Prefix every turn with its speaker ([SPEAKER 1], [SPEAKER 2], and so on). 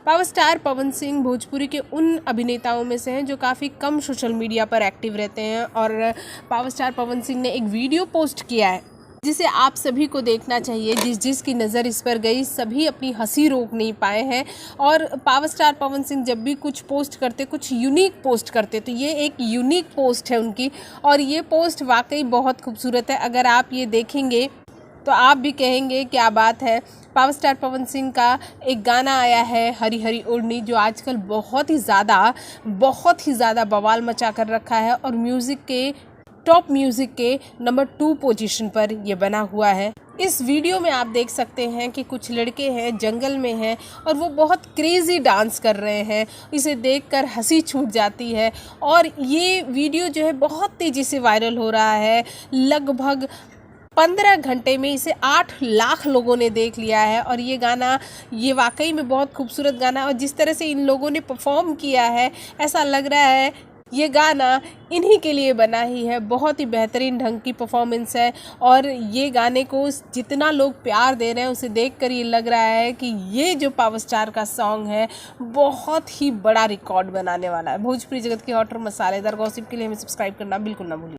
[SPEAKER 1] Power star Pawan Singh Bhojpuri के उन अभिनेताओं में से हैं जो काफ़ी कम सोशल मीडिया पर एक्टिव रहते हैं और पावर स्टार पवन सिंह ने एक वीडियो पोस्ट किया है जिसे आप सभी को देखना चाहिए। जिसकी नज़र इस पर गई सभी अपनी हंसी रोक नहीं पाए हैं। और पावर स्टार पवन सिंह जब भी कुछ पोस्ट करते, कुछ यूनिक पोस्ट करते, तो ये एक यूनिक पोस्ट है उनकी और ये पोस्ट वाकई बहुत खूबसूरत है। अगर आप ये देखेंगे तो आप भी कहेंगे क्या बात है। पावर स्टार पवन सिंह का एक गाना आया है हरी हरी ओढ़नी, जो आजकल बहुत ही ज़्यादा बवाल मचा कर रखा है और टॉप म्यूज़िक के नंबर 2 पोजीशन पर ये बना हुआ है। इस वीडियो में आप देख सकते हैं कि कुछ लड़के हैं, जंगल में हैं और वो बहुत क्रेज़ी डांस कर रहे हैं। इसे देखकर हंसी छूट जाती है और ये वीडियो जो है बहुत तेज़ी से वायरल हो रहा है। लगभग 15 घंटे में इसे 8 लाख लोगों ने देख लिया है और ये वाकई में बहुत खूबसूरत गाना। और जिस तरह से इन लोगों ने परफॉर्म किया है, ऐसा लग रहा है ये गाना इन्हीं के लिए बना ही है। बहुत ही बेहतरीन ढंग की परफॉर्मेंस है और ये गाने को जितना लोग प्यार दे रहे हैं उसे देखकर ये लग रहा है कि ये जो पावर स्टार का सॉन्ग है बहुत ही बड़ा रिकॉर्ड बनाने वाला है। भोजपुरी जगत की हॉट और मसालेदार गॉसिप के लिए हमें सब्सक्राइब करना बिल्कुल ना भूलिए।